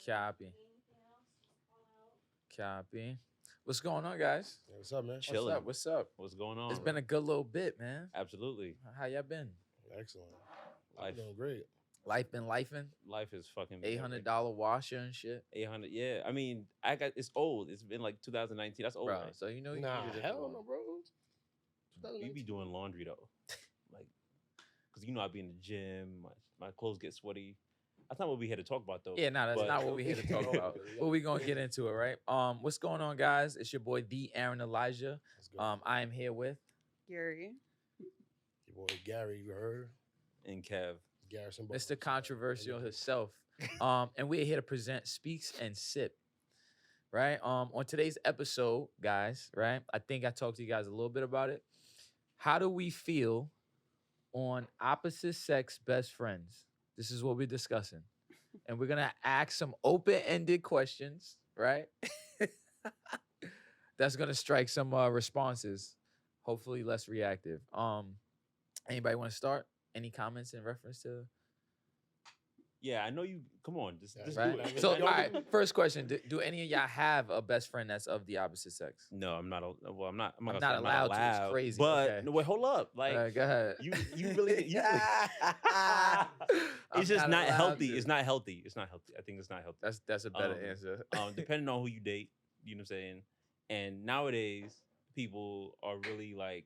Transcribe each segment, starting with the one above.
Copy. Copy. What's going on, guys? Hey, what's up, man? What's Chilling. up? What's up? What's going on? It's been a good little bit, man. Absolutely. How y'all been? Excellent. Life, I'm doing great. Life been lifing. life is fucking $800 washer and shit, 800. Yeah, I mean, it's old. It's been like 2019. That's old. bro. Right? So you know you Nah, can do this hell for- no, bro. You be doing laundry though, like, cause you know I be in the gym. My clothes get sweaty. That's not what we here to talk about though. Yeah, no, that's But- not what we here to talk about. But we gonna get into it, right? What's going on, guys? It's your boy, the Aaron Elijah. Let's go. I am here with. Gary. Your boy Gary, you heard? And Kev. Garrison. Mr. Controversial himself. And we're here to present Speaks and Sip. Right? On today's episode, guys, right? I think I talked to you guys a little bit about it. How do we feel on opposite sex best friends? This is what we're discussing. And we're gonna ask some open-ended questions, right? That's gonna strike some responses, hopefully less reactive. Anybody want to start? Any comments in reference to Yeah, I know you. Come on, just Yeah, do right? it. So, all right. First question: do any of y'all have a best friend that's of the opposite sex? No, I'm not. Well, I'm not. I'm I'm not, gonna not say allowed to, it's crazy, But okay. no, wait, hold up. Like Go ahead. you really. I'm It's just not allowed healthy. to. It's not healthy. It's not healthy. I think it's not healthy. That's a better Um, answer. Depending on who you date, you know what I'm saying. And nowadays, people are really like,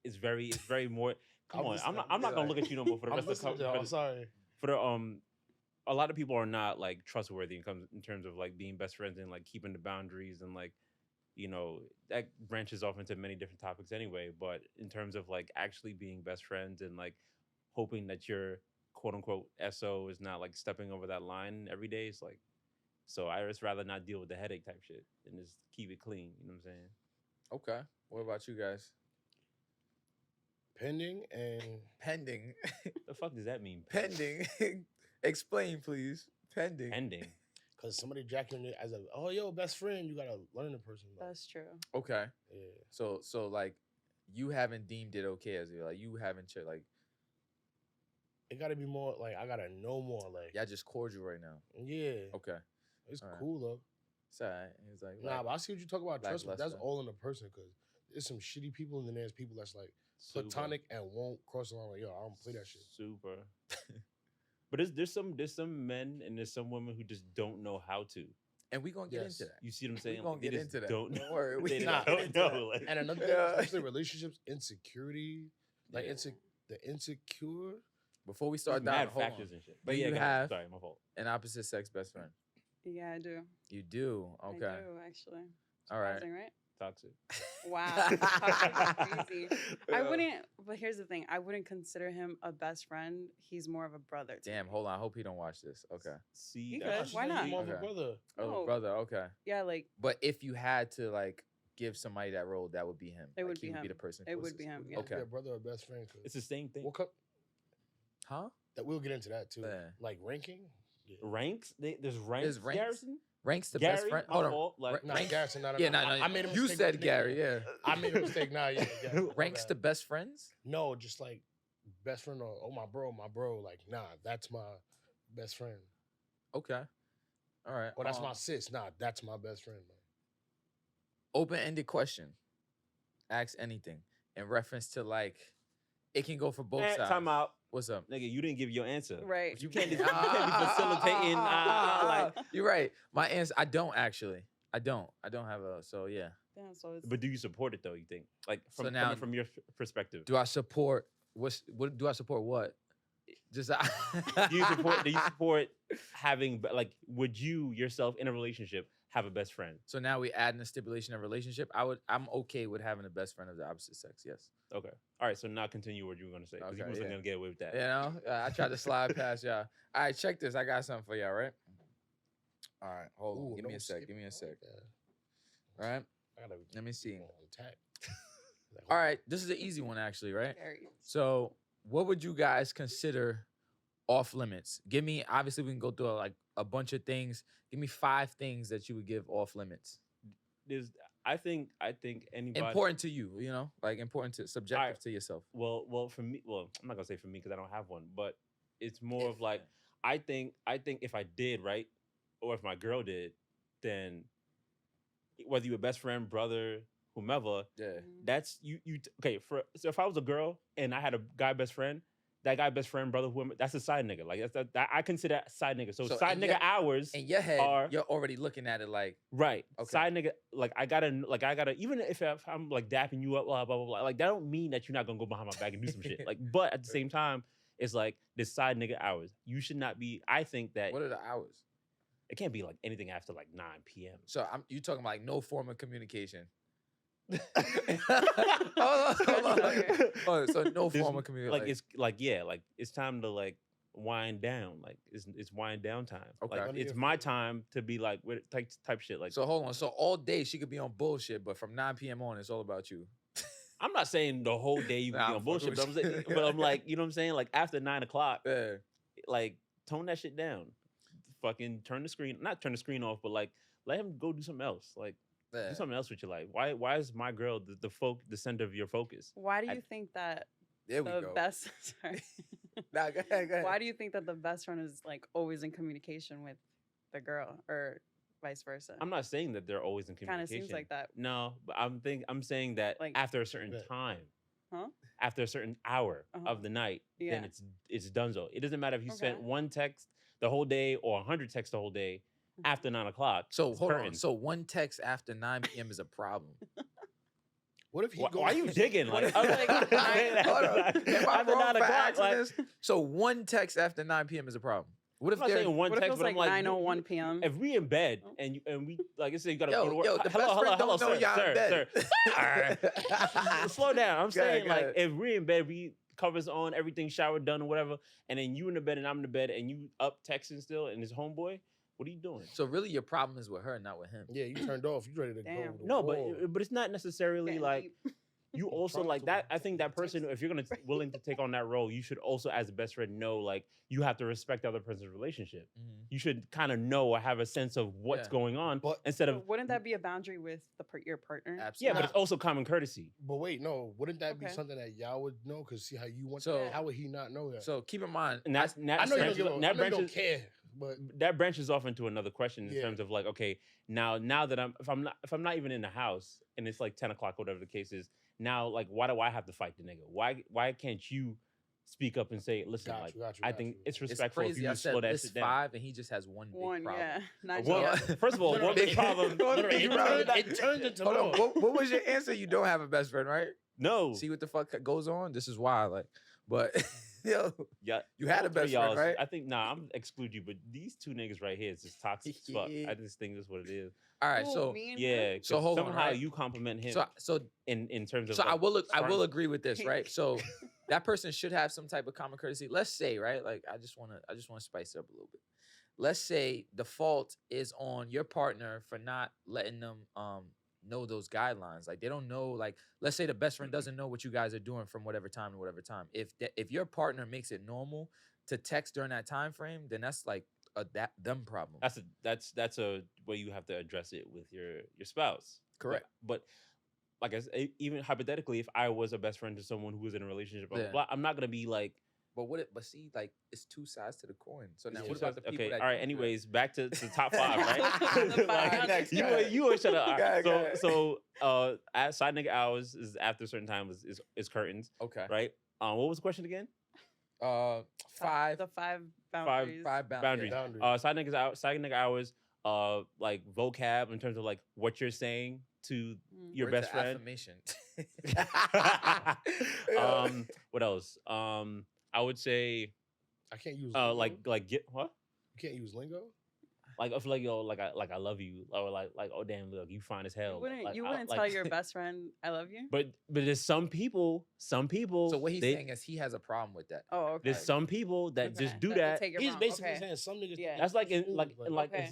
it's very more. Come I'm on, listening, I'm not gonna like- look at you no more for the I'm rest of the listening, y'all. for I'm the- sorry. for the a lot of people are not like trustworthy in terms of like being best friends and like keeping the boundaries and like, you know, that branches off into many different topics anyway. But in terms of like actually being best friends and like hoping that your quote unquote SO is not like stepping over that line every day, it's like, so I just rather not deal with the headache type shit and just keep it clean. You know what I'm saying? Okay. What about you guys? Pending and Pending. The fuck does that mean? Pending. Explain, please. Pending. Pending. because somebody jacking it as a best friend, you gotta learn the person. Like, That's true. Okay. yeah. So like, you haven't deemed it okay as like you haven't like It gotta be more like I gotta know more. Like y'all just cordial right now. yeah, Okay. it's alright. cool though. It's all right. He's like, Nah, but I see what you talk about. Trust me, that's lackluster. all in the person. Because there's some shitty people, and then there's people that's like Super. platonic and won't cross the line. Like, yo, I don't play that shit. Super. But there's some men and there's some women who just don't know how to. and we gonna get Yes. into that. You see what I'm We saying? gonna Like, they get just into that. Don't Don't worry. We They Nah, gonna don't get into know. that. Like, And another thing, Yeah. especially relationships, insecurity, like Yeah. the insecure. Before we there's start down, mad hold factors on. and shit. But Do yeah, you go ahead. have- Sorry, my fault. An opposite sex best friend. Yeah, I do. You do. I Okay. do, actually. All right. Surprising, right? Toxic. Wow. Crazy. I Yeah. wouldn't, but here's the thing. I wouldn't consider him a best friend. He's more of a brother to Damn. me. Hold on. I hope he don't watch this. Okay. See, You that's- could. Why not? More of a Okay. brother. Oh, No. brother. Okay. Yeah, like, But if you had to like give somebody that role, that would be him. It Like, would he be would be him. the person. It would closest. be him, Would yeah. you be Okay. a brother or best friend. 'Cause It's the same thing. what co- Huh? that we'll get into that too. Yeah. Like ranking. Yeah. Ranks? There's ranks. There's ranks? Garrison? Ranks the Gary, best friend. my Hold on. fault. Like, Nah, Rank- Garrison. Not Yeah. No. No. I made a You mistake said with the Gary. nickname. Yeah. I made a mistake. Nah, yeah. Gary, my Ranks bad. the best friends. No, just like best friend or my bro. Like, nah, that's my best friend. Okay. All right. Or that's my sis. Nah, that's my best friend. Man. Open-ended question. Ask anything in reference to like. It can go for both sides. time out. What's up? Nigga, you didn't give your answer. right. You can't be facilitating. Like, You're right. My answer. I don't actually. I don't have a. So yeah. Damn, so it's, but do you support it though? You think, like, So from now- coming from your perspective? Do I support? What do I support? What? Just. Do you support having like? Would you yourself in a relationship have a best friend? So now we add in a stipulation of relationship. I'm okay with having a best friend of the opposite sex. Yes. Okay. All right. So now continue what you were gonna say. Because Okay, you wasn't yeah. gonna get away with that. You know, I tried to slide past y'all. All right, check this. I got something for y'all. Right. All right. Hold on. Ooh, Give me a don't sec. skip Give me a it. sec. Yeah. All right. I gotta Let me see. on attack. Like, All right. This is an easy one actually. Right. Gary. So, what would you guys consider off limits? Give me. Obviously, we can go through like a bunch of things. Give me 5 things that you would give off limits. I think anybody Important to you. You know, like important to subjective Alright. to yourself. Well, for me, I'm not gonna say for me because I don't have one, but it's more of If, like I think if I did right, or if my girl did, then whether you're a best friend, brother, whomever, Yeah. Mhm. that's okay. So if I was a girl and I had a guy best friend, that guy best friend, brother, whoever, that's a side nigga. Like that I consider that side nigga. So So side in nigga your- hours In your head, are you're already looking at it like, right. Okay. Side nigga, like I gotta even if I'm like dapping you up, blah blah blah blah. Like that don't mean that you're not gonna go behind my back and do some shit. Like, but at the same time, it's like this side nigga hours. You should not be. I think that what are the hours? it can't be like anything after like 9 p.m. So you talking about like no form of communication. Hold on. Oh, so no There's- form of communication. like it's like yeah, like it's time to like wind down. Like it's wind down time. Okay. Like it's my time to be like with type shit. Like so hold on. So all day she could be on bullshit, but from 9 p.m. on, it's all about you. I'm not saying the whole day you can Nah, be I'm on bullshit, but fucking I'm, with saying, you. but I'm like, you know what I'm saying? Like after 9 o'clock, Yeah. like tone that shit down. Fucking turn the screen, not turn the screen off, but like let him go do something else. Like Yeah. do something else with your life. Why is my girl the center of your focus? Why do I- you think that There we the go. best? Sorry. Nah, go ahead, go ahead. Why do you think that the best friend is like always in communication with the girl, or vice versa? I'm not saying that they're always in Kind communication. of seems like that. No, but I'm saying that Like- after a certain Yeah. time, Huh? after a certain hour Uh-huh. of the night, then Yeah. it's donezo. It doesn't matter if you spent Okay. one text the whole day or 100 texts the whole day. Mhm. After 9 o'clock, So it's hold on. curtains. So one text after 9 p.m. is a problem. What if he Why, goes? why are you digging? What Like, if- I'm Like, not saying that Hold on. after Am I after wrong 9 for o'clock, asking like, this? So one text after 9 p.m. is a problem. What if I'm not they're saying one What if it text, was but like I'm like, 9:01 p.m.? if we in bed Oh. and we like I said, you gotta yo, go to work. yo, the hello, best friend hello, don't know sir, y'all in sir, bed. sir. Slow down. I'm Go ahead, saying go like ahead. if we're in bed, we covers on, everything showered done or whatever, and then you in the bed and I'm in the bed and you up texting still and his homeboy, what are you doing? So really, your problem is with her, not with him. Yeah, you turned off. You ready to Damn. go? to No, war. but it's not necessarily Getting like deep. you also Trump like to that. I text think that person, if you're gonna willing to take on that role, you should also, as a best friend, know like you have to respect the other person's relationship. Mhm. You should kind of know or have a sense of what's Yeah. going on But- instead But of wouldn't that be a boundary with your partner? Absolutely. yeah, but it's also common courtesy. But wait, no. Wouldn't that be Okay. something that y'all would know? Cause see how you want. So- how would he not know that? So keep in mind, And that's I know you don't branches, give a, I that know you don't branches care, but that branches off into another question in Yeah. terms of like, okay, now that if I'm not even in the house and it's like 10 o'clock, whatever the case is, now like why do I have to fight the nigga? Why can't you speak up and say, listen, got like you, got you. I got think you. it's it's respectful if crazy. you I just slow said that list shit down. 5, and he just has one big One, problem. yeah. Not Well, yet. first of all, No, no, one big big- problem. one no, no, big you problem. remember that- It turns into Hold on. more. What was your answer? You don't have a best friend, right? No, See what the fuck goes on. This is why, like, but yo, yeah, you had all a best three y'all friend, is- right? I think I'm exclude you, but these two niggas right here is just toxic as fuck. Yeah. I just think that's what it is. All right, Who, so me and Yeah, him? So 'cause hold on, somehow right? you compliment him so in terms of. so I like, will strong- agree with this, right? So that person should have some type of common courtesy. Let's say, right? Like I just want to spice it up a little bit. Let's say the fault is on your partner for not letting them know those guidelines. Like they don't know. Like let's say the best friend doesn't know what you guys are doing from whatever time to whatever time. If your partner makes it normal to text during that time frame, then that's like a them problem. That's a way you have to address it with your spouse. Correct. But like I said, even hypothetically, if I was a best friend to someone who was in a relationship, blah, blah, Yeah. blah, I'm not gonna be like. But see, like it's two sides to the coin. So now Yeah. what about the people Okay, that all right. don't do that? Anyways, back to top 5, right? The five. Like, Next, you go ahead. you always shut up. Go ahead, go ahead. So at side nigga hours is after a certain time is curtains, Okay. right? What was the question again? Five The five boundaries. Boundaries. Boundaries. Side nigga hours. Like vocab in terms of like what you're saying to Mm. your Words best of friend. affirmation. What else? I would say I can't use lingo. like get what? You can't use lingo. Like I feel like yo, like I love you, or like oh damn, look, you fine as hell. You wouldn't, Like, you I- wouldn't like- tell your best friend I love you? But there's some people. so what he's they- saying is he has a problem with that. Oh, okay. There's some people that Okay, just do will that. take it He's wrong. basically Okay. saying some niggas. Yeah. That's like in smooth, like Okay.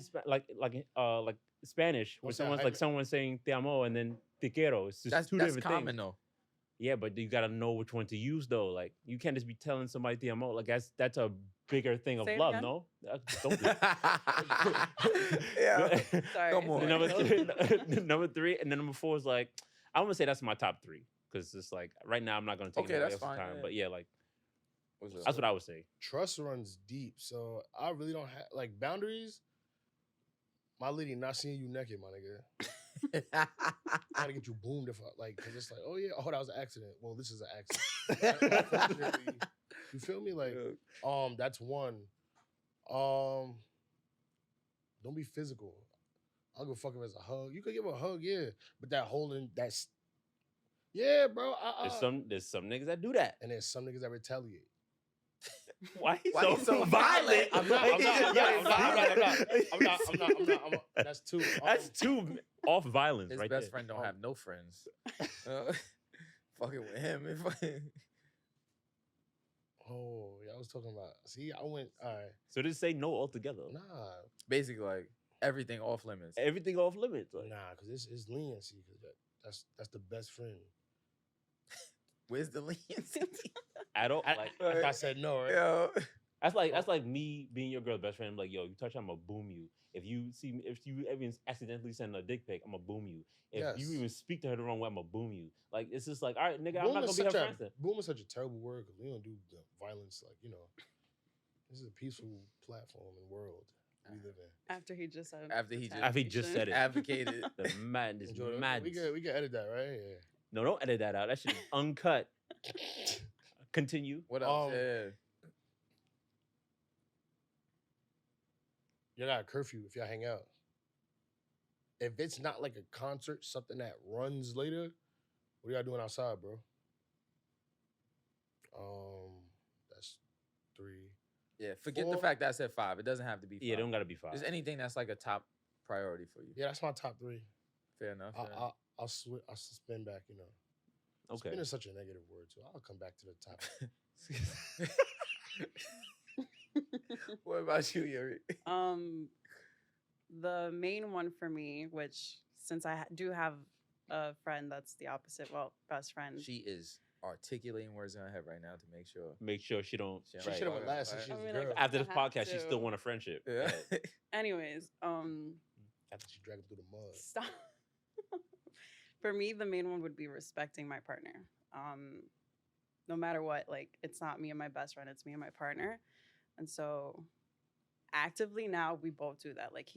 like Spanish, where What's that? someone's like someone saying te amo and then te quiero. It's just That's two that's different common things. though. Yeah, but you gotta know which one to use though. Like you can't just be telling somebody te amo. Like that's a bigger thing of Say it love. again. No, don't do Yeah. Sorry. Come on. The number 3, and then number 4 is like I want to say that's my top 3 because it's like right now I'm not gonna take Okay, anybody that's else's fine, time. yeah. But yeah, like What's up? that's what I would say. Trust runs deep, so I really don't have like boundaries. my lady not seeing you naked, my nigga. Gotta get you boomed if I like, cause it's like, oh yeah, oh that was an accident. Well, this is an accident. Unfortunately, you feel me? Like, that's one. Don't be physical. I don't give a fuck if it's a hug. You could give a hug, yeah, but that holding, yeah, bro. There's some niggas that do that. And there's some niggas that retaliate. Why Why so, you so violent? violent? I'm not. That's too. That's too off violence, His right best there. friend don't have no friends. Fucking with him. Oh, yeah, I was talking about. See, I went. All right, So just say no altogether. nah, Basically, like everything off limits. Everything off limits. Like, because it's leniency. Cause that's the best friend. Where's the leniency? I don't like. I said no, right? Yo. That's like me being your girl's best friend. I'm like, yo, you touch, I'm gonna boom you. If you even accidentally send a dick pic, I'm gonna boom you. If you Yes. even speak to her the wrong way, I'm gonna boom you. Like it's just like, all right, nigga, I'm Boom not is gonna be her such friend. Then. boom is such a terrible word because we don't do the violence. Like this is a peaceful platform and world we live in. After he just said. After he just said it. advocated. The madness, Enjoy it. madness. We can edit that, right? Yeah. No, don't edit that out. That shit is uncut. Continue. What else? Um, Yeah. You got a curfew if y'all hang out. If it's not like a concert, something that runs later, what are y'all doing outside, bro? That's 3. Yeah. Forget the 4. fact that I said 5. It doesn't have to be 5. Yeah, don't gotta be fine. Just anything that's like a top priority for you. Yeah, that's my top 3. Fair enough. fair enough. I'll spin back. Okay. Spin is such a negative word, so I'll come back to the top. What about you, Yuri? The main one for me, which since I do have a friend that's the opposite, well, best friend. She is articulating words in her head right now to make sure. Make sure she don't. She She Right. should have went last since Right. she I was a mean, girl. like, After this I have podcast, she still to. want a friendship. Yeah. Anyways, After she dragged him through the mud. stop. For me, the main one would be respecting my partner. No matter what, like it's not me and my best friend, it's me and my partner. And so actively now we both do that. Like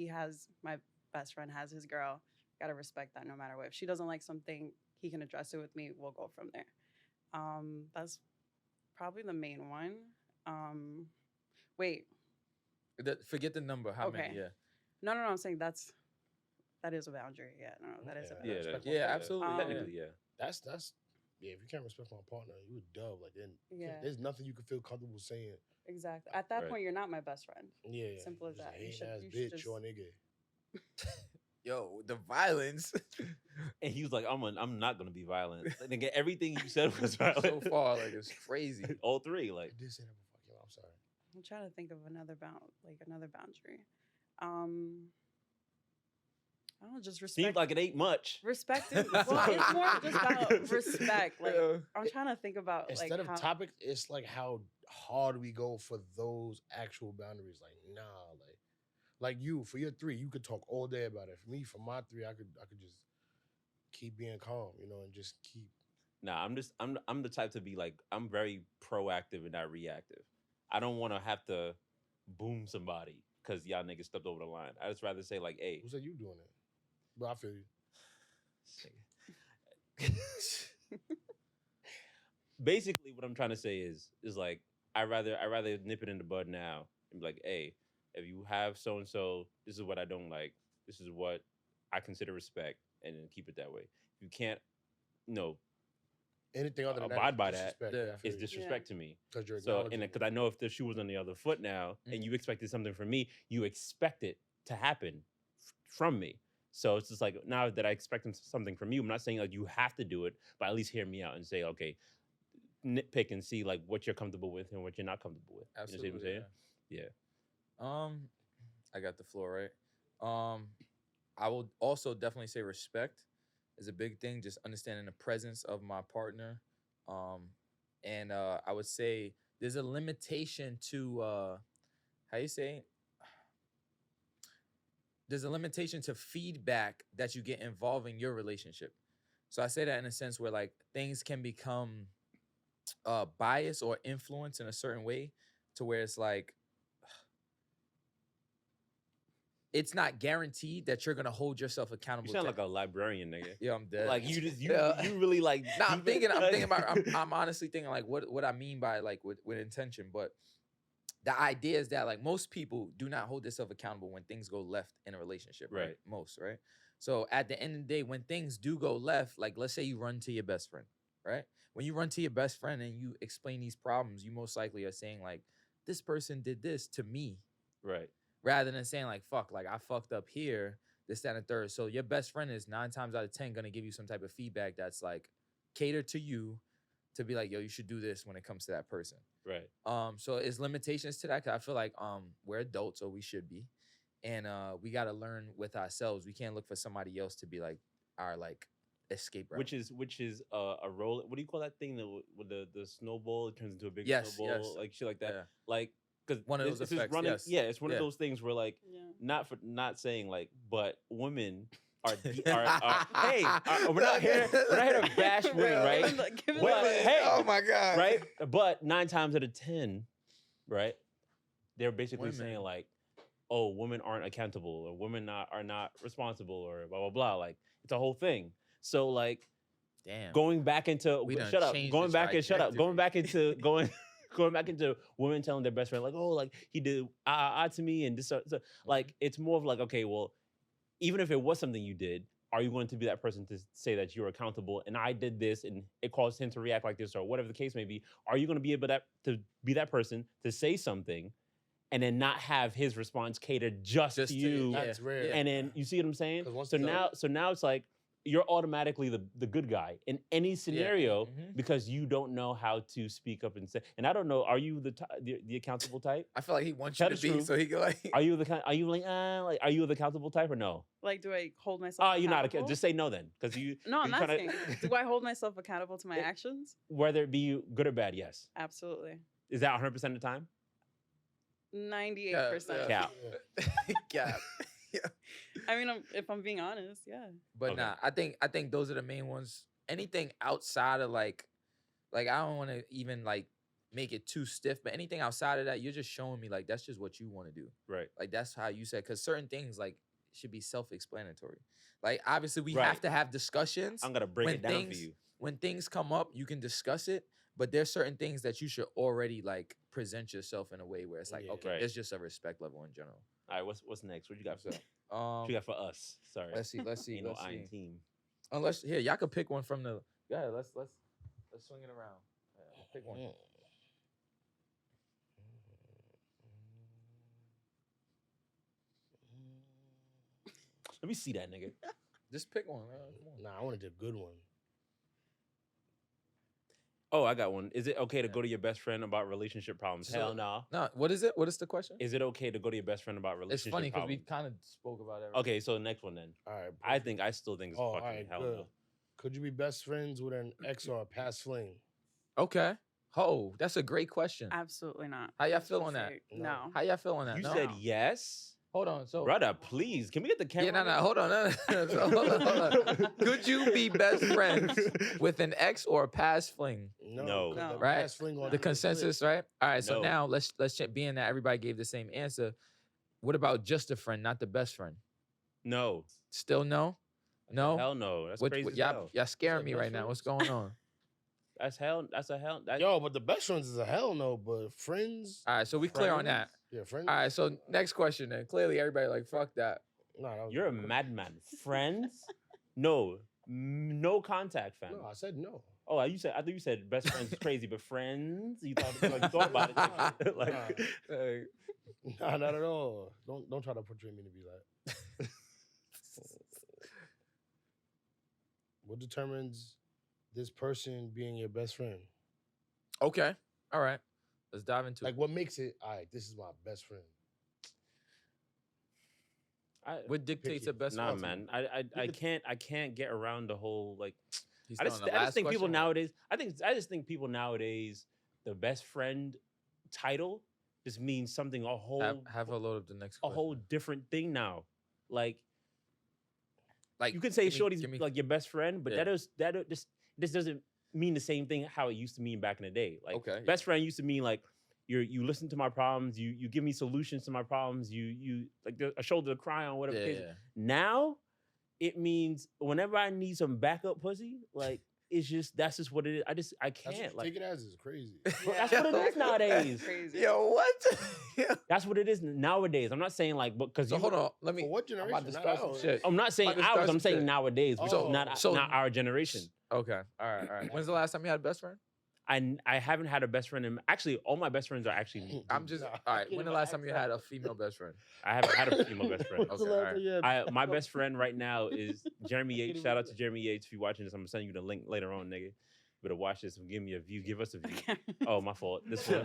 my best friend has his girl. Gotta respect that no matter what. If she doesn't like something, he can address it with me. We'll go from there. That's probably the main one. Wait. Forget the number. How many? Okay. Yeah. No, I'm saying that is a boundary. Yeah, no, that is a Yeah, boundary. respect Yeah, my absolutely. partner. Technically, yeah. That's yeah. If you can't respect my partner, you a dub. Like then, Yeah. there's nothing you can feel comfortable saying. Exactly. At that Right. point, you're not my best friend. Yeah, Simple as just a that. You hating should- ass you should bitch just- or nigga. Yo, the violence. And he was like, I'm not gonna be violent. Like, nigga, everything you said was violent. So far, like it's crazy. All three, like I did say that before. Yo, I'm sorry. I'm trying to think of another boundary. I don't know, just respect. seems like it ain't much. Respecting. Well, it's more just about respect. Like Yeah. I'm trying to think about Instead like of how, topics, it's like how hard we go for those actual boundaries. Like like you for your 3, you could talk all day about it. For me, for my 3, I could just keep being calm, and just keep. Nah, I'm the type to be like, I'm very proactive and not reactive. I don't want to have to boom somebody because y'all niggas stepped over the line. I just rather say like, hey, Who said you doing it? But I feel you. basically what I'm trying to say is like I rather nip it in the bud now and be like, hey, if you have so and so, this is what I don't like. This is what I consider respect, and then keep it that way. If you can't, Anything other than Abide that, by that. disrespect. Yeah. I feel it's you. disrespect to me. Because you're So, acknowledging because I know if the shoe was on the other foot now, and you expected something from me, you expect it to happen from me. So it's just like, now that I expect something from you, I'm not saying like you have to do it, but at least hear me out and say, okay, nitpick and see like what you're comfortable with and what you're not comfortable with. Absolutely. You know what I'm saying? Yeah. I got the floor right. I will also definitely say respect is a big thing. Just understanding the presence of my partner. And I would say there's a limitation to how you say. There's a limitation to feedback that you get involving your relationship. So I say that in a sense where like things can become biased or influenced in a certain way to where it's like it's not guaranteed that you're gonna hold yourself accountable. You sound to- like a librarian, nigga. yeah, I'm dead. Like you just you Yeah. you really like. No, I'm deep in- thinking about. I'm honestly thinking like what I mean by like with intention, but the idea is that like most people do not hold themselves accountable when things go left in a relationship, right? Right. Most, right? So at the end of the day, when things do go left, like let's say you run to your best friend, right? When you run to your best friend and you explain these problems, you most likely are saying like, this person did this to me, Right. rather than saying like, fuck, like I fucked up here, this, that, and the third. So your best friend is 9 times out of 10 gonna give you some type of feedback that's like catered to you to be like, yo, you should do this when it comes to that person. Right. So it's limitations to that. 'Cause I feel like we're adults, or we should be, and we gotta learn with ourselves. We can't look for somebody else to be like our like escape route. Which is a roll. What do you call that thing that with the snowball? It turns into a big Yes, snowball, yes. like shit like that. Yeah. Like because One of those it's effects, running. yes. Yeah, it's one Yeah. of those things where like Yeah. not saying like, but women are hey, we're not here to bash women, right? Give it But, away. hey, oh my god, Right, but 9 times out of 10, right, they're basically saying Women. like, oh, women aren't accountable, or women are not responsible, or blah blah blah. Like it's a whole thing. So like damn. going back into We done shut up, changed going the back and shut up, going back trajectory. into going back into women telling their best friend like, oh, like he did to me and this. So, like it's more of like, okay, well, even if it was something you did, are you going to be that person to say that you're accountable and I did this and it caused him to react like this or whatever the case may be? Are you going to be able to be that person to say something and then not have his response catered just Just to to- you? yeah. That's rare. And then you see what I'm saying? 'Cause once So it's now it's like you're automatically the good guy in any scenario Mhm. because you don't know how to speak up and say. And I don't know, are you the accountable type? I feel like he wants Tell you to the be, truth. so he go like, Are you the kind? Are you like are you the accountable type or no? Like, do I hold myself? Oh, you're not. accountable? Just say no then, because you. No, I'm you tryna- asking. Do I hold myself accountable to my It- actions? Whether it be good or bad, yes. Absolutely. Is that 100% of the time? 98%. Cap. Cap. I mean, if I'm being honest, yeah. But Okay. nah, I think those are the main ones. Anything outside of like I don't want to even like make it too stiff, but anything outside of that, you're just showing me like that's just what you want to do. Right. Like that's how you said, because certain things like should be self-explanatory. Like obviously we Right. have to have discussions. I'm gonna break when it down things- for you. When things come up, you can discuss it, but there's certain things that you should already like present yourself in a way where it's like, Yeah. okay, Right. it's just a respect level in general. All right. What's next? What you got for? So, What you got for us? Sorry. let's see. Ain't no Let's iron see. team. Unless here, y'all could pick one from the. Yeah, let's swing it around. Yeah, pick one. Let me see that nigga. Just pick one. Come on. Nah, I wanted a good one. Oh, I got one. Is it okay to go to your best friend about relationship problems? So- Hell no. No, what is it? What is the question? Is it okay to go to your best friend about relationship It's funny because problems? we kind of spoke about everything. Okay, so the next one then. All right. I still think it's Oh, fucking alright, hell good. no. Could you be best friends with an ex or a past fling? Okay. Oh, that's a great question. Absolutely not. How y'all That's feel for on that? sure. No. No. How y'all feel on that? You No? said yes? Hold on. So Brother, please. Can we get the camera? yeah, no, on hold on. No. So, hold on. Could you be best friends with an ex or a past fling? No. 'cause No. the Right. past fling gonna The do flip. consensus, right? All right. So No. now let's check. Being that everybody gave the same answer, what about just a friend, not the best friend? No. Still no? No. Hell no. That's What, crazy. what- as y'all, hell. y'all scaring Said me best right now. What's friends? going on? That's hell. That's a hell. That, Yo, but the best friends is a hell no. But friends, All right, so we clear on that. yeah, friends. All right, so next question then. Clearly everybody like fuck that. Nah, that was you're a madman. Friends? No. No contact, fam. No, I said no. Oh, I thought you said best friends is crazy, but friends? You thought about it. like, Nah, not at all. Don't try to portray me to be that. What determines this person being your best friend? Okay. All right. Let's dive into Like, it. what makes it? All right, this is my best friend. What dictates picky. a best nah, friend? man. I can't get around the whole like. He's I still just, on the I just last think people question? nowadays. I just think people nowadays, the best friend title just means something a whole Have her load up the next a question. whole different thing now. Like like you could say give me- Shorty's give me- like your best friend, but Yeah. this doesn't mean the same thing how it used to mean back in the day. Like Okay, best friend used to mean like you listen to my problems. You give me solutions to my problems. You like a shoulder to cry on, whatever. Yeah, the case. yeah. Now, it means whenever I need some backup pussy, like it's just that's just what it is. I That's what can't you like. take it as is crazy. That's what it is nowadays. Crazy. Yo, what? That's what it is nowadays. I'm not saying like because So hold on, let me. For what I'm about generation? to Not start some ours. shit. I'm not saying About to start ours. I'm some saying shit. nowadays. Oh, not so- our generation. Okay, all right. When's the last time you had a best friend? I haven't had a best friend. And actually, all my best friends are actually. I'm just Nah, all right. you When the know, last time you ask had that. a female best friend? I haven't had a female best friend. Okay, all right. My best friend right now is Jeremy Yates. Shout out to Jeremy Yates if you're watching this. I'm gonna send you the link later on, nigga. You better watch this and give me a view. Give us a view. Oh, my fault. This one.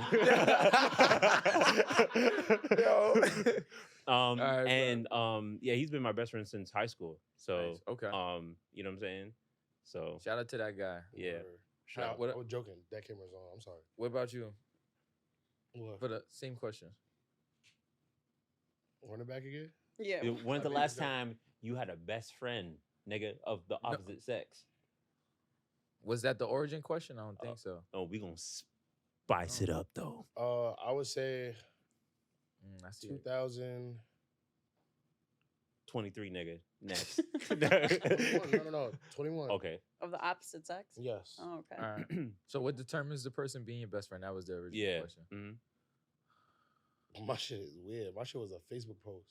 Yo. right, and yeah, he's been my best friend since high school. So Nice, okay. you know what I'm saying? So Shout out to that guy. yeah. Word. Shout Nah, out. what- I was joking. That camera's on. I'm sorry. What about you? What? For the same question. Run it back again? Yeah. When's the I mean, last no. time you had a best friend, nigga, of the opposite sex? Was that the origin question? I don't think so. Oh, we gonna spice it up though. I would say I see. it. 2000. 23, nigga. Next. 21. No. 21. Okay. Of the opposite sex? Yes. Oh, okay. All right. So what determines the person being your best friend? That was the original Yeah. question. Mhm. My shit is weird. My shit was a Facebook post.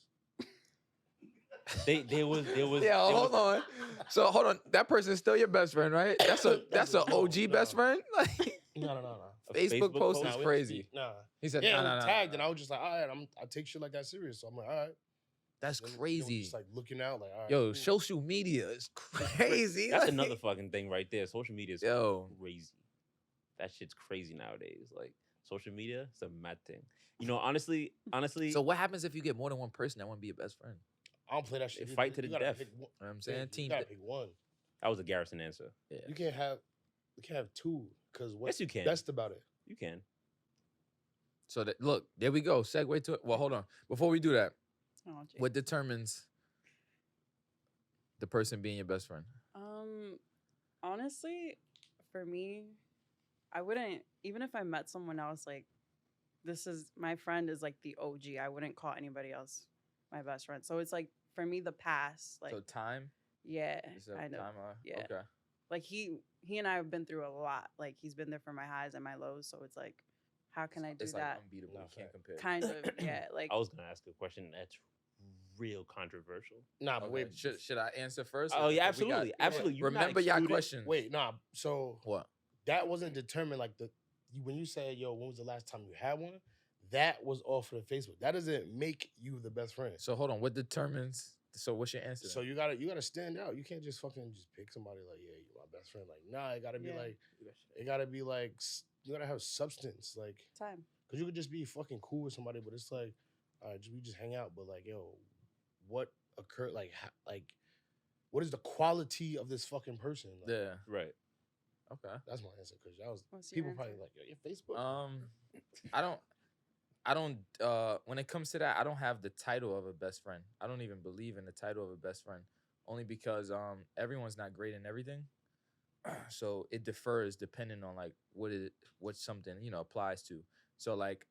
There was Yeah, there hold was- on. So hold on. That person's still your best friend, right? That's a That's an a- no, OG no. best friend. Like, No. a Facebook post Nah, is we- crazy. Nah. He said, Yeah, "No, it no, tagged, and no." I was just like, all right, I take shit like that serious. So I'm like, all right. That's Then we crazy. Just like looking out, like, all right. Yo, cool. social media is crazy. That's like- another fucking thing right there. Social media is Yo. crazy. That shit's crazy nowadays. Like social media, it's a mad thing. You know, honestly. So what happens if you get more than one person that want to be your best friend? I don't play that shit. They fight to the gotta death. pick one. You know what I'm Yeah, saying? Team. You gotta pick one. That was a Garrison answer. Yeah. You can't have two. Because what's Yes, you can. best about it? You can. So that, look, there we go. Segue to it. Well, hold on. Before we do that, Oh, gee. what determines the person being your best friend? Honestly, for me, I wouldn't, even if I met someone else, like, this is, my friend is like the OG. I wouldn't call anybody else my best friend. So it's like, for me, the past, like, So time. yeah, Is that I know. time? Yeah. Okay. Like, he and I have been through a lot. Like, he's been there for my highs and my lows. So it's like, how can I do It's that? like unbeatable. Nah, You can't fact. compare. Kind of, yeah. Like, I was gonna ask a question that's real controversial. Nah, but Okay. wait. Should I answer first? Oh or yeah, if we got- absolutely, absolutely. You're not Remember your excluded. question. Wait, nah. So What? that wasn't determined like when you say, yo, when was the last time you had one? That was off of Facebook. That doesn't make you the best friend. So hold on. What determines? So what's your answer? So then? you gotta stand out. You can't just fucking just pick somebody like, yeah, you're my best friend. Like, nah, it gotta be Yeah. like, it gotta be like, you gotta have substance. Like, time. cause you could just be fucking cool with somebody, but it's like, all right, we just hang out. But like, yo, what occurred? Like, what is the quality of this fucking person? Like, Yeah. Right. Okay. that's my answer. Cause that was What's your people probably answer? like, yo, your Facebook. I don't when it comes to that, I don't have the title of a best friend. I don't even believe in the title of a best friend. Only because everyone's not great in everything. So it differs depending on like what something, applies to. So like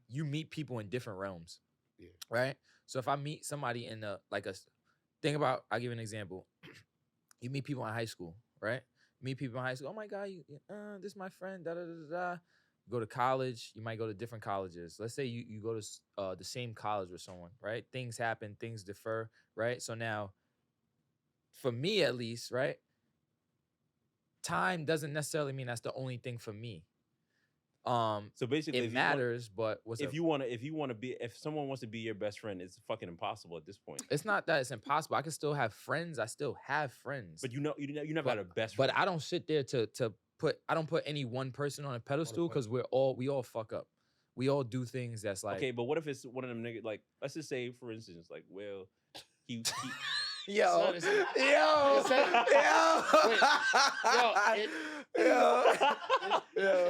you meet people in different realms. Yeah. Right? So if I meet somebody in think about, I'll give you an example. You meet people in high school, right? Meet people in high school. Oh my God, this is my friend. Da da da da. Go to college. You might go to different colleges. Let's say you go to the same college with someone, right? Things happen, things defer, right? So now, for me at least, right? Time doesn't necessarily mean that's the only thing for me. So basically, It matters, but If someone wants to be your best friend, it's fucking impossible at this point. it's not that it's impossible. I can still have friends. I still have friends. But you never had a best But friend. I don't sit there I don't put any one person on a pedestal because we all fuck up. We all do things that's like Okay, but what if it's one of them niggas? Like, let's just say, for instance, like, well, he yo, Son, yo,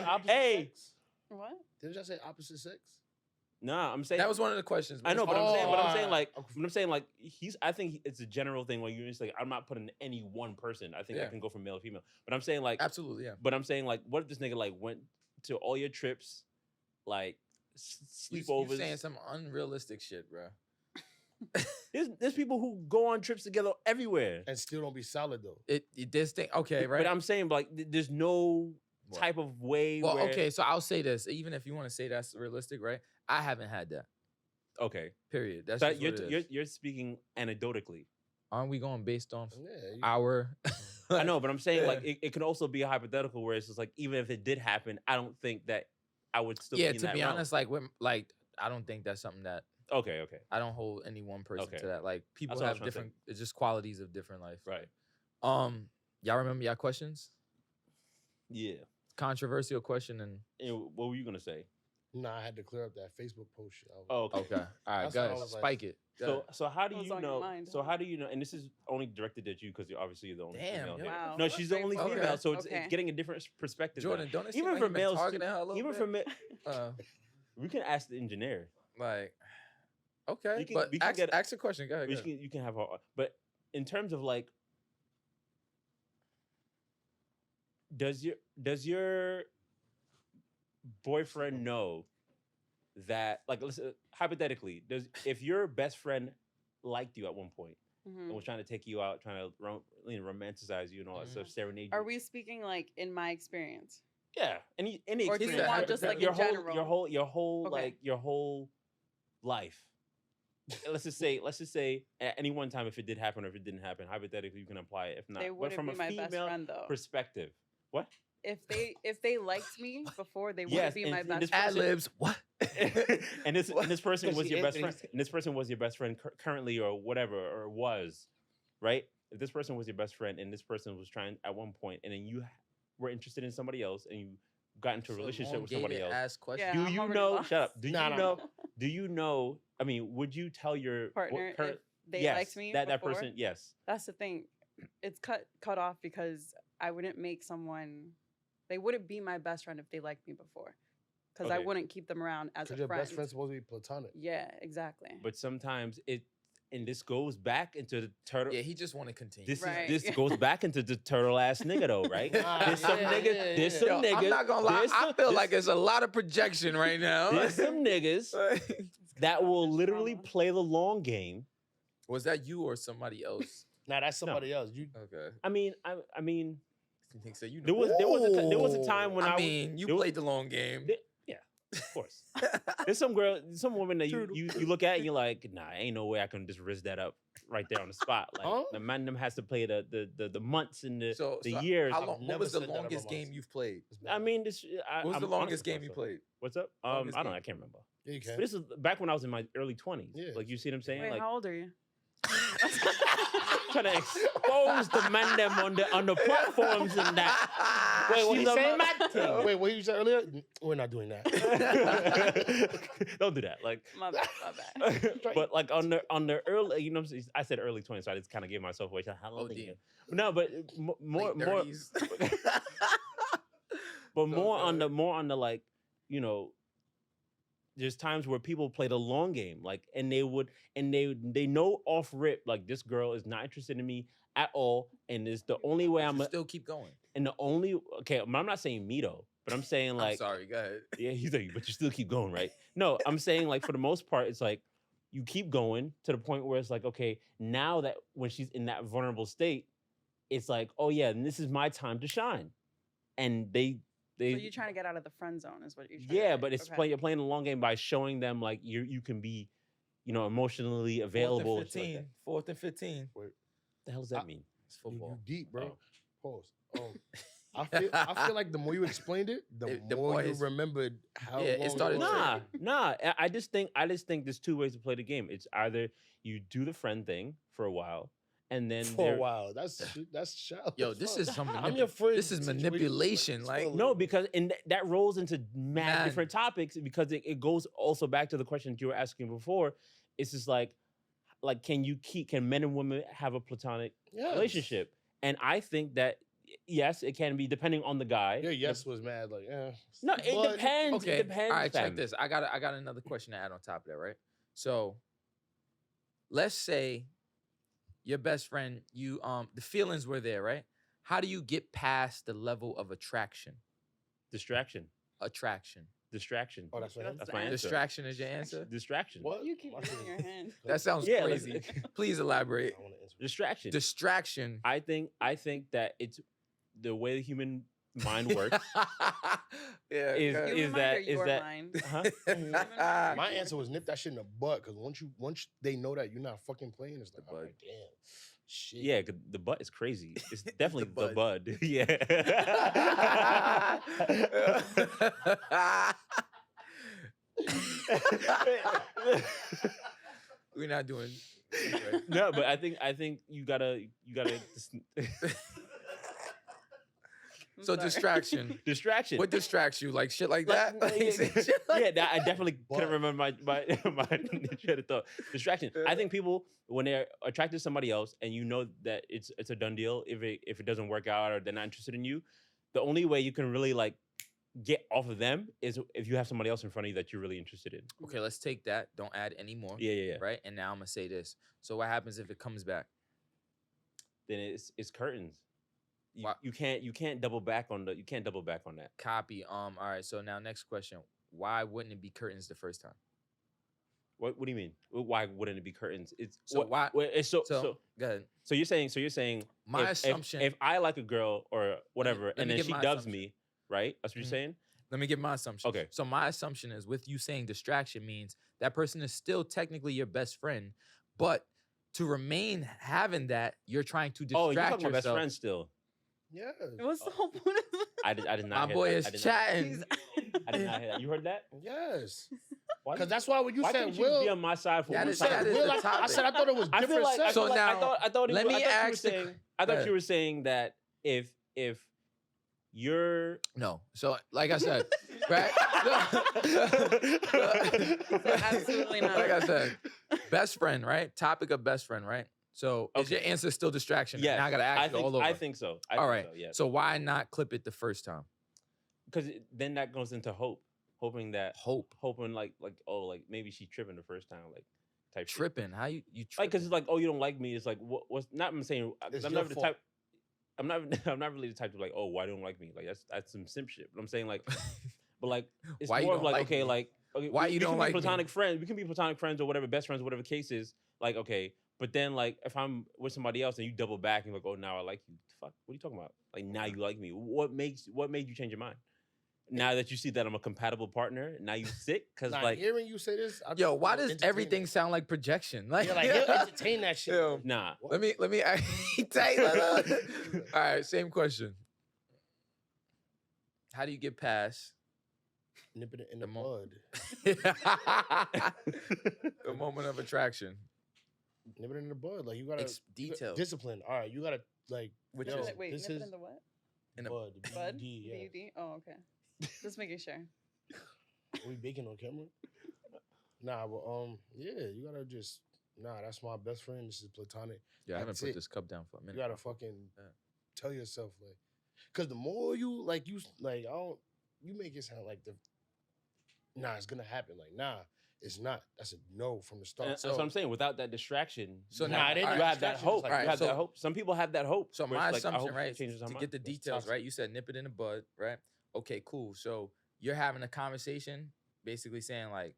Opposite Hey. sex? What? Didn't y'all say opposite sex? Nah, I'm saying That was one of the questions. I know, but it's fine. I'm saying Oh, like, okay. but I'm saying like I think it's a general thing where you're just like, I'm not putting any one person. I think I Yeah. can go from male to female. But I'm saying like, Absolutely, yeah. but I'm saying like, what if this nigga like went to all your trips, like You sleepovers. saying some unrealistic shit, bro. There's people who go on trips together everywhere. And still don't be solid though. This thing, okay, right? But I'm saying like there's no What? type of way. Well, where, okay, so I'll say this. Even if you want to say that's realistic, right? I haven't had that. Okay. Period. That's So just what it is. you're speaking anecdotally. Aren't we going based on Yeah. our? I know, but I'm saying like Yeah. it can also be a hypothetical where it's just like even if it did happen, I don't think that I would still. Yeah, be in to that be realm. honest, like I don't think that's something that Okay. I don't hold any one person Okay. to that. Like people what I was have trying to say. different, it's just qualities of different life. Right. Y'all remember y'all questions? Yeah. Controversial question and And what were you gonna say? Nah, I had to clear up that Facebook post shit. Oh, okay. okay, all right, That's go what I ahead, was like. spike it. Go So how do What was you on your know? mind? So how do you know? And this is only directed at you because obviously you're the only Damn, female yo. here. Wow. No, That's she's the only straightforward. female, Okay. so it's Okay. getting a different perspective. now. Jordan, don't it seem Even like for you've been males, targeting her a little even bit? for men, Uh, we can ask the engineer. like, okay, You can- but we can get- ask a question. Go ahead. Which Go ahead. you can have her, but in terms of like, does your boyfriend know that like listen, hypothetically if your best friend liked you at one point Mhm. and was trying to take you out, trying to romanticize you and all that stuff, serenade you? Are we speaking like in my experience? Yeah, any Or do you experience, want just like your in whole general? your whole Okay. like your whole life. let's just say at any one time, if it did happen or if it didn't happen, hypothetically you can apply it. If not, They but wouldn't from be a my best female friend though. perspective, what? If they liked me before, they wouldn't Yes, be and- my and best this friend. Ad libs. What? and this person was Jesse your best friend, Anthony's- and this person was your best friend currently or whatever or was, right? If this person was your best friend and this person was trying at one point, and then you were interested in somebody else and you got into a relationship with somebody else, Ask question. Yeah. do I'm you already know? lost. Shut up. Do Nah, you nah. know? Do you know? I mean, would you tell your Partner, current? if they yes, liked me that before, person, yes. That's the thing. It's cut off because I wouldn't make someone. They wouldn't be my best friend if they liked me before, because I Okay. wouldn't keep them around as a Because your friend. best friend's supposed to be platonic. Yeah, exactly. But sometimes and this goes back into the turtle. Yeah, he just want to continue. This Right. is this goes back into the turtle ass nigga though, right? Nah, There's some yeah, niggas. yeah, There's yeah. some Yo, niggas. I'm not gonna lie. there's I some- feel there's- like there's a lot of projection right now. There's some niggas that will There's literally drama. play the long game. Was that you or somebody else? Nah, that's somebody else. You Okay. I mean, I mean, You think so? You know. there was a time when I I was- mean, you there was- played the long game. yeah, of course. There's some woman that you look at and you're like, nah, ain't no way I can just risk that up right there on the spot. Like Huh? the man them has to play the months and the So years. How long, what never was the said that about longest game myself. you've played? I mean, this. What was I'm the honest longest with game you myself. played? What's up? Longest I don't know. game. I can't remember. Yeah, you But can. this is back when I was in my early 20s. Yeah. Like you see what I'm saying? Wait, Like how old are you? trying to expose the man them on the platforms and that. Wait, what She's you a saying? mad thing. Wait, what you said earlier? We're not doing that. Don't do that. Like, My bad. My bad. but like on the early, you know, I said early 20s, so I just kind of gave myself away. How old Oh, are you? damn. No, but more, Late more, 30s. but So more on good. the like, you know, there's times where people play the long game, like, and they know off rip, like this girl is not interested in me at all, and it's the only way You I'm still keep going. and the only okay. I'm not saying me though, but I'm saying I'm like, sorry. Go ahead. yeah, he's like, but you still keep going, right? No, I'm saying like for the most part, it's like you keep going to the point where it's like, okay, now that when she's in that vulnerable state, it's like, oh yeah, and this is my time to shine, and they. So you're trying to get out of the friend zone, is what you're trying to Yeah, say. but it's Okay. you're playing the long game by showing them like you can be, you know, emotionally available. Fourth and and shit like 15. that. Fourth and 15. What the hell does that mean? It's You football. deep, bro. Oh. Pause. I feel like the more you explained it, The more more you it's- remembered how Yeah, it long started was. to- Nah. I just think there's two ways to play the game. It's either you do the friend thing for a while, and then For a there- while. That's shallow. Yo, as this fuck. is some I'm your friend. this is situation, manipulation. Like, spoiler No, alert. because and that rolls into mad Man. different topics because it goes also back to the question you were asking before. It's just like can men and women have a platonic Yes. relationship? And I think that yes, it can be depending on the guy. Your yes was mad. Like, yeah. No, it But- depends. okay. It depends. All right, check fam. this. I got another question to add on top of that, right? So let's say your best friend, you the feelings were there, right? How do you get past the level of attraction? Distraction. Attraction. Distraction. Oh, that's what him? That's my answer. Distraction is your answer. Distraction. What? You keep My raising shit your is- hand. That sounds Yeah, crazy. Please elaborate. I want to answer. Distraction. Distraction. I think that it's the way the human mind works. Yeah. Is- go ahead. Human mind that- or is your that- mind? Huh? My answer was nip that shit in the butt because once they know that you're not fucking playing, it's like, The bud. alright, damn, shit. Yeah, 'cause the butt is crazy. It's definitely the bud. bud. Yeah. We're not doing. No, but I think you gotta I'm So sorry. distraction. distraction. What distracts you? Like shit like Like, that? yeah, Shit like yeah, that, I definitely couldn't But- remember my train of thought. Distraction. I think people when they're attracted to somebody else and you know that it's a done deal if it doesn't work out or they're not interested in you, the only way you can really like get off of them is if you have somebody else in front of you that you're really interested in. Okay, let's take that. Don't add any more. Yeah. Right? And now I'm gonna say this. So what happens if it comes back? Then it's curtains. Why- You can't double back on that. Copy. All right. So now next question. Why wouldn't it be curtains the first time? What do you mean? Why wouldn't it be curtains? It's So why- It's So, so go ahead. so you're saying My if- assumption. if I like a girl or whatever let and me then give she my dubs assumption. me, right? That's what Mhm. you're saying? Let me give my assumption. Okay. So my assumption is with you saying distraction means that person is still technically your best friend, but to remain having that, you're trying to distract Oh, you're talking about best yourself. friends still. Yeah. What's the whole point of this? I did not My hear boy that. is I did chatting. I did not hear that. You heard that? Yes. Why Because did- that's why when you why said couldn't you Will, be on my side for That one is- you time? that said is Will, the I topic. said I thought it was I different feel like sets. So now, I thought let me ask the- I thought Go you were saying that if you're No. So like I said, right? Absolutely not. Like I said, best friend, right? Topic of best friend, right? So is your Okay. answer still distraction? yes, Now I gotta ask you all over. I think so. all right. Yeah. So why not clip it the first time? Because then that goes into hoping like maybe she's tripping the first time, like type shit. Tripping? How you Like, tripping? because it's like, oh, you don't like me. It's like, what's not? I'm saying, It's I'm your never the fault. type. I'm not. I'm not really the type to like, oh, why don't you like me? Like that's some simp shit. But I'm saying like, but like, it's Why you more of don't like, like okay, me? like, okay, Why you don't can like be me? platonic friends? We can be platonic friends or whatever, best friends, whatever the case is. Like, okay, but then like, if I'm with somebody else and you double back and like, oh, now I like you. Fuck, what are you talking about? Like, now you like me? What made you change your mind? Now that you see that I'm a compatible partner, now you sick because Nah, like, hearing you say this, I Yo, just why wanna does entertain everything it. sound like projection? Yeah, like he'll entertain that shit. Yo, nah. let me Taylor. All right, same question. How do you get past Nipping it in The the mo- bud. the moment of attraction? Nip it in the bud. Like you gotta Detail. discipline. All right, you gotta like. Which yo, is- Wait, this nip is it in the what? In the- bud. The Bud? BUD, yeah. BUD? Oh, okay. Just making sure. Are we baking on camera? Nah, but yeah, you gotta just that's my best friend. This is platonic. Yeah, I haven't That's put it. this cup down for a You minute. gotta fucking Yeah. tell yourself like, cause the more you like, I don't. You make it sound like it's gonna happen. Like, it's not. That's a no from the And start. that's what I'm saying. Without that distraction, So you now- have- all you right, have that distraction is hope. like- You All right, have so- that hope. Some people have that hope. So where my it's like, I assumption, hope she right, changes her to mind. get the That's details, toxic. right? You said nip it in the bud, right? Okay, cool. So you're having a conversation, basically saying like,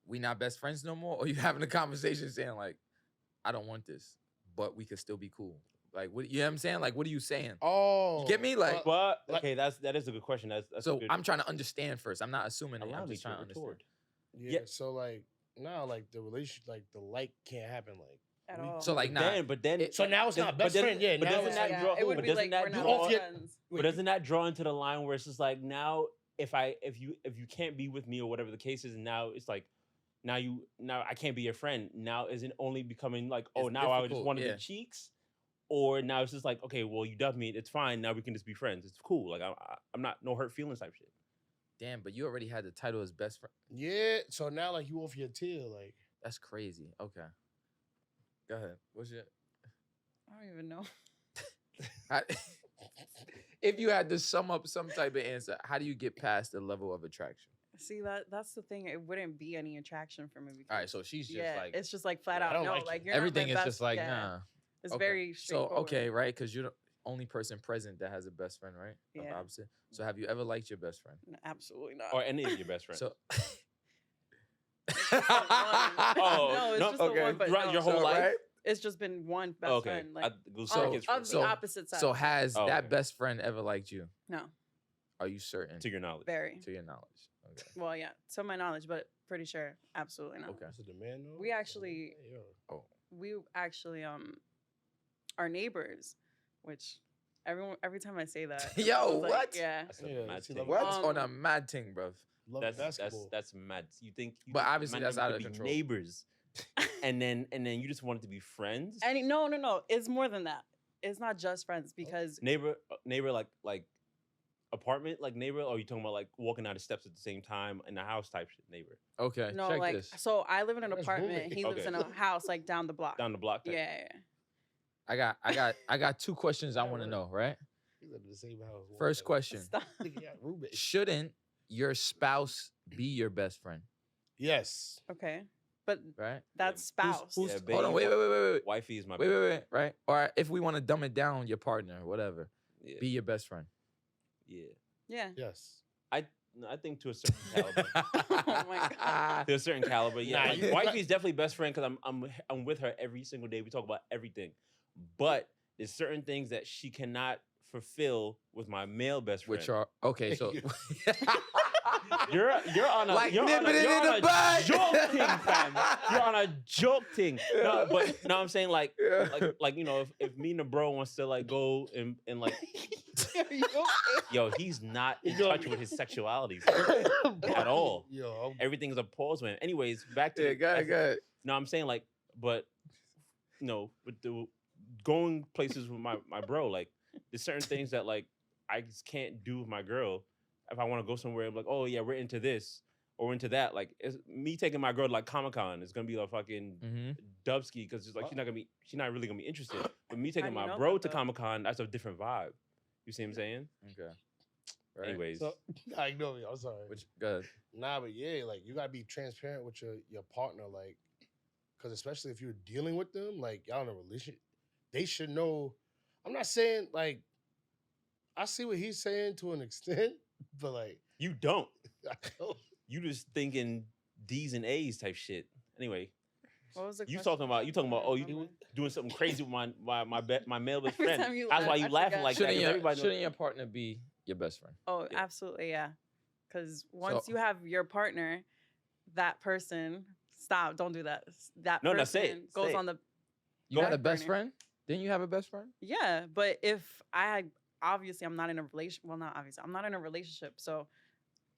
we not best friends no more, or you having a conversation saying like, I don't want this, but we could still be cool. Like, what you know what I'm saying? Like, what are you saying? Oh, You get me? Like, But Like- okay, that is a good question. That's a so good, I'm trying to understand first. I'm not assuming it. allow I'm me just to trying to understand. retort. yeah. Yeah. So like now, like the relationship, like the like can't happen. Like At we- all. So like, nah. But then So now it's not but best then- friend. Yeah, but now doesn't it's that like, draw? it would but be doesn't like that we're not draw? off your- friends. But doesn't that draw into the line where it's just like now if you can't be with me or whatever the case is, now it's like now I can't be your friend. Now is it only becoming like, oh, It's now I just difficult, wanted yeah. the cheeks, or now it's just like, okay, well you dubbed me, it's fine. Now we can just be friends. It's cool. Like I'm not no hurt feelings type shit. Damn, but you already had the title as best friend. yeah. So now like you off your tail. Like That's crazy. Okay. Go ahead. What's your I don't even know. how- if you had to sum up some type of answer, how do you get past the level of attraction? See, that's the thing. It wouldn't be any attraction for me. All right, because- so she's just yeah, it's it's just like flat Yeah, I out don't no. like Like you. you're not my everything is best- just like yeah, nah. It's Okay. very So straightforward. okay, right? Because you don't. only person present that has a best friend, right? Of Yeah. opposite. So have you ever liked your best friend? Absolutely not. Or any of your best friends. So It's just the one. Oh, no, it's no, just the okay. one. But Throughout no, your whole life? right? it's just been one best Okay. friend. Like Goose So- Circuit's of the so- opposite side. So has Oh, that okay. best friend ever liked you? no, Are you certain? to your knowledge. very. To your knowledge. Okay. Well, yeah, to my knowledge, but pretty sure, absolutely not. Okay. Is it the man though? We actually- Yo. We actually are neighbors, which every time I say that, Yo, everyone's like, what? Yeah, That's a Yeah, mad see, thing. love- What Um, on a mad thing, bruv? Love That's basketball. that's mad. You think? But obviously man, that's you out could of be control. Neighbors, and then you just wanted to be friends. and no, it's more than that. It's not just friends because Neighbor, like apartment, like neighbor. Or are you talking about like walking down the steps at the same time in a house type shit neighbor Okay. no, check like this. so I live in an That's apartment. roommate. He lives Okay. in a house like down the block. down the block? Type? Yeah, I got two questions I want to know, right? We live in the same house. one First day. question. Stop. Nigga got roommates. Shouldn't your spouse be your best friend, Yes. Okay, but right? that's who's- spouse. who's- Hold babe, on, wait. Wifey is my Wait, best wait, friend. wait, right? Or if we want to dumb it down, your partner, whatever, Yeah, be your best friend. yeah. Yeah. Yes. I think to a certain caliber. Oh my God. To a certain caliber, yeah. Nah, Like, you- wifey's definitely best friend because I'm with her every single day. We talk about everything, but there's certain things that she cannot fulfill with my male best friend. Which are okay, so You're on a Like you're on nipping a, it you're in on the a butt. joke thing, fam. You're on a joke thing. No, but no, I'm saying like Yeah. like you know if me and the bro wants to like go and like Are you okay? yo he's not in Yo. touch with his sexuality at all. Yo, Everything's a pause with him. Anyways, back to yeah, the- go ahead, go ahead. No, I'm saying like, but you know, with the going places with my bro, like there's certain things that like I just can't do with my girl. If I want to go somewhere, I'm like, oh yeah, we're into this or into that. Like, it's, me taking my girl to like Comic-Con is gonna be a fucking Mm-hmm. dubski because it's like she's not really gonna be interested. But me taking do you my know bro that, to though? Comic-Con, that's a different vibe. You see what I'm saying? Okay. Right. Anyways, so I know you. I'm sorry. Which good. Nah, but yeah, like you gotta be transparent with your partner, like, because especially if you're dealing with them, like y'all in a relationship, they should know. I'm not saying like I see what he's saying to an extent, but like you don't. I don't. You just thinking D's and A's type shit. Anyway, What was the you question? talking about oh you Remember? doing something crazy with my male best Every friend. time you That's laugh, why you I laughing forget. like that. Shouldn't 'cause your, everybody knows- shouldn't your partner be your best friend? Oh, Yeah. absolutely, yeah. Because once So- you have your partner, that person, stop, don't do that. That No, person no, say it, goes say on the You Go got a ahead. best Burner. friend? Didn't you have a best friend? yeah. But if obviously I'm not in a relation, well, not obviously, I'm not in a relationship, so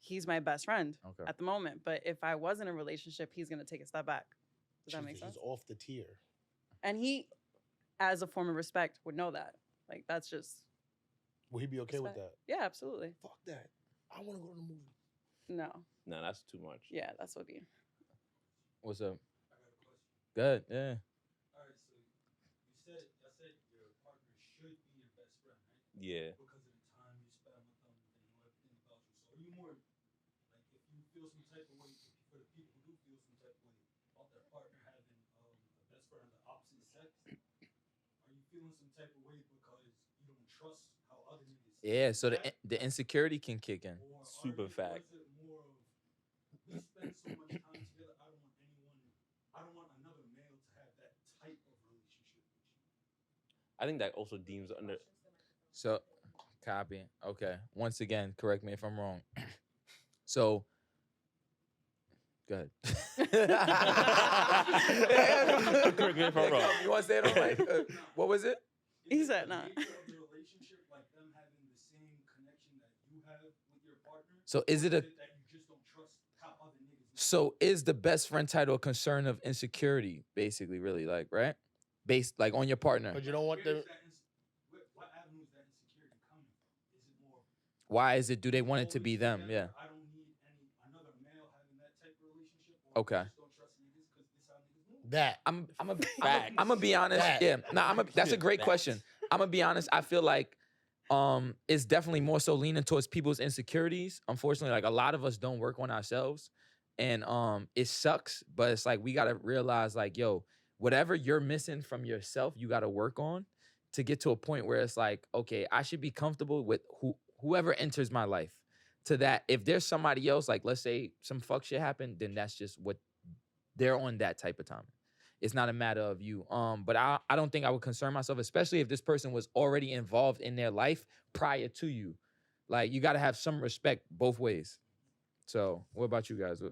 he's my best friend Okay. at the moment. But if I was in a relationship, he's gonna take a step back. Does that make He's sense? off the tier. And he, as a form of respect, would know that. Like that's just Will he be okay with Respect. that? yeah, absolutely. Fuck that. I want to go to the movie. No, No, that's too much. yeah, that's what be. What's up? Good. Yeah. All right, so you said your partner should be your best friend, right? Yeah. Because of the time you spend with them, they know everything about you. So are you more like if you feel some type of way for the people who do feel some type of way about their partner having a best friend of the opposite sex? Are you feeling some type of way because you don't trust how other niggas? Yeah. So act? the insecurity can kick in. Or Super or fact. is it more of we spend so much time together? I don't want another male to have that type of relationship with you. I think that also deems under. So, copy. Okay. Once again, correct me if I'm wrong. So, go ahead. Correct me if I'm wrong. You want to say it on mic? What was it? Is He it said the no. nature of the relationship, like them having the same connection that you have with your partner? So is it Or a that you just don't trust how other niggas move? so is the best friend title a concern of insecurity, basically, really, like, right? Based like on your partner. But you don't want Where them. is that what avenue is that insecurity coming from? Is it more Why is it? Do they want it to always be them? together, Yeah. I don't need another male having that type of relationship? Or Okay. I just don't trust niggas because this how niggas move? That. Facts. I'm gonna be honest. Facts. Yeah, no, that's a great Facts. question. I'm gonna be honest. I feel like it's definitely more so leaning towards people's insecurities. Unfortunately, like a lot of us don't work on ourselves, and it sucks. But it's like we gotta realize, like, yo, whatever you're missing from yourself, you gotta work on, to get to a point where it's like, okay, I should be comfortable with whoever enters my life. To that, if there's somebody else, like let's say some fuck shit happened, then that's just what they're on that type of time. It's not a matter of you. But I don't think I would concern myself, especially if this person was already involved in their life prior to you. Like you got to have some respect both ways. So what about you guys?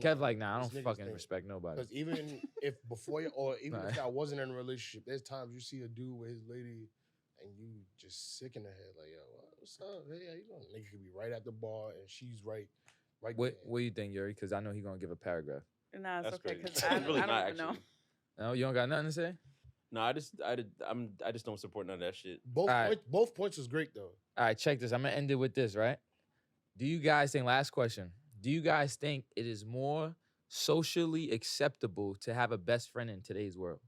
Kev, like, nah, I don't fucking respect nobody. Because even if before you, or even Nah. if I wasn't in a relationship, there's times you see a dude with his lady and you just sick in the head, like, yo, what's up? Hey, how you doing? Nigga could be right at the bar and she's right What there. do you think, Yuri? Because I know he's gonna give a paragraph. Nah, it's That's okay crazy. because I'm really I not don't even know. actually. No, you don't got nothing to say? No, I just don't support none of that shit. Both points was great though. All right, check this. I'm gonna end it with this, right? Do you guys think, last question, do you guys think it is more socially acceptable to have a best friend in today's world?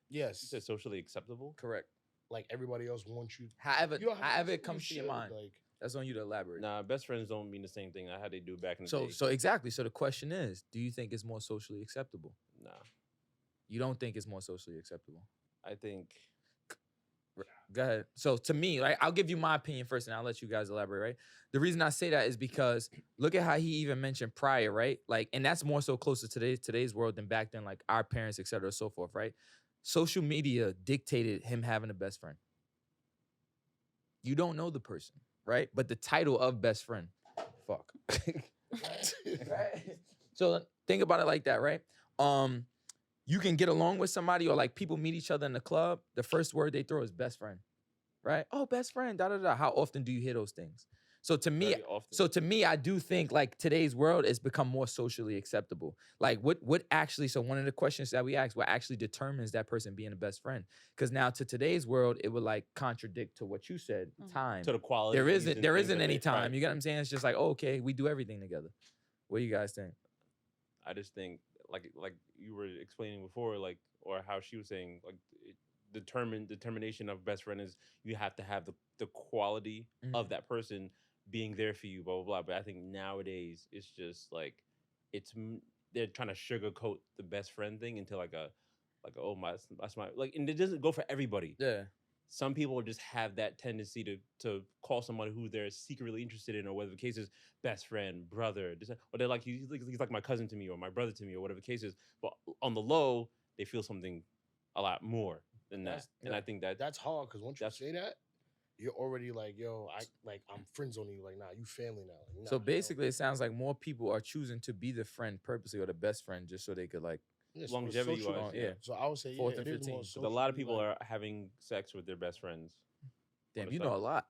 You Yes, said socially acceptable? Correct. like everybody else wants you. However, You don't have to however say it comes to your should, mind. Like, That's on you to elaborate. Nah, best friends don't mean the same thing. How they do back in the So day. so exactly. So the question is, do you think it's more socially acceptable? Nah, You don't think it's more socially acceptable? I think Go ahead. So to me, like I'll give you my opinion first, and I'll let you guys elaborate. Right. The reason I say that is because look at how he even mentioned prior, right? Like, and that's more so closer to today's world than back then, like our parents, et cetera, so forth, right? Social media dictated him having a best friend. You don't know the person, right? But the title of best friend, fuck. Right? So think about it like that, right? You can get along with somebody, or like people meet each other in the club. The first word they throw is best friend, right? Oh, best friend, da da da. How often do you hear those things? So to me, very often. so to me, I do think like today's world has become more socially acceptable. Like what actually? So one of the questions that we ask, what actually determines that person being a best friend? Because now to today's world, it would like contradict to what you said. Mhm. Time. to the quality. There isn't of any it, time. right. You get what I'm saying? It's just like, oh, okay, we do everything together. What do you guys think? I just think like you were explaining before, like, or how she was saying, like determination of best friend is you have to have the quality of that person being there for you, blah blah blah. But I think nowadays it's just like they're trying to sugarcoat the best friend thing into like oh that's my like, and it doesn't go for everybody. Yeah. Some people just have that tendency to call someone who they're secretly interested in, or whatever the case is, best friend, brother, or they're like he's like my cousin to me, or my brother to me, or whatever the case is. But on the low, they feel something a lot more than that, That's- and I think that's hard because once you That's- say that, you're already like, yo, I'm friends on you. Like, nah, you family now. Like, So nah, yo. basically, it sounds like more people are choosing to be the friend purposely, or the best friend, just so they could like. Yeah, longevity social- wise, yeah. So I would say, Fourth yeah, and it is more 15. but a lot of socially, people like, are having sex with their best friends. Damn, the you know a side. lot.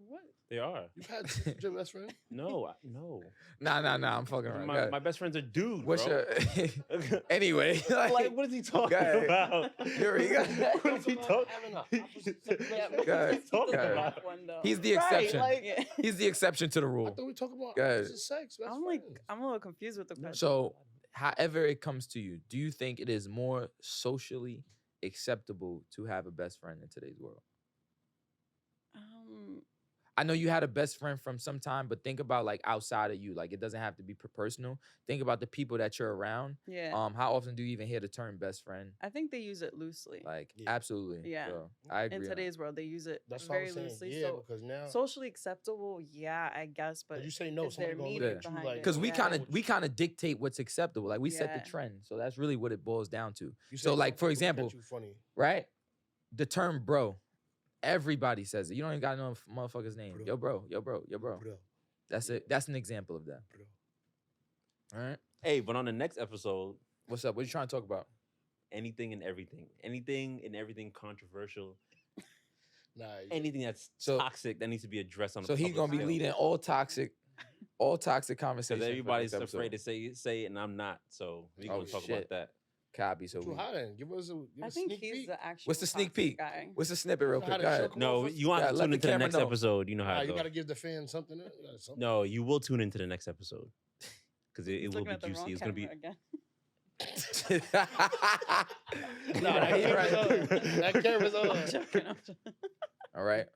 What? They are. You've had sex with your best friend? No. Nah, I'm fucking around. Go My ahead. best friend's a dude, What's bro. your anyway? Like, what is he talking ahead. about? Yuri, go ahead. What is he talking? Yeah, Go ahead. He's talking Go ahead. about? that one though. He's the Right, exception. like- Yeah. He's the exception to the I rule. thought we were talking about Go ahead. opposite sex. Best I'm like, friends. I'm a little confused with the question. So, however it comes to you, do you think it is more socially acceptable to have a best friend in today's world? I know you had a best friend from some time, but think about like outside of you. Like it doesn't have to be personal. Think about the people that you're around. yeah, How often do you even hear the term best friend? I think they use it loosely. Like Yeah. absolutely. Yeah. So, I agree. In on that. today's world, they use it That's what I very was saying. loosely. Yeah, So because now socially acceptable, yeah, I guess, but you say no, is there somebody gonna meaning look at you behind like it? Because we Yeah. kind of dictate what's acceptable. Like we set Yeah. the trend. So that's really what it boils down to. You So, say like, no, for people look at example, you funny. Right? The term bro. Everybody says it. You don't even gotta know a motherfucker's name. Bro. Yo, bro. Yo, bro. Yo, bro. Bro, That's it. That's an example of that. bro. All right. Hey, but on the next episode, What's up? What you trying to talk about? anything and everything controversial, Nah, anything that's So- toxic that needs to be addressed on. So a he's public gonna be scale. leading all toxic conversations. Because for everybody's next episode. afraid to say it, and I'm not. So we're Oh, gonna talk shit. about that. Copy. So too we, hot then. Give us a I think sneak he's peek. the actual. what's the sneak toxic peek? guy. What's the snippet real How quick? to Go show ahead. Come No, on, you want yeah, to let tune the into the camera next know. episode. You know how Nah, it you goes. gotta give the fans something. You gotta something. No, you will tune into the next episode because it He's will looking be at the wrong juicy. It's gonna be. camera again. Nah, that He camera's right. on. That camera's on. I'm joking. I'm joking. All right.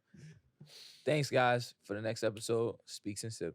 Thanks, guys, for the next episode. Speaks and Sip.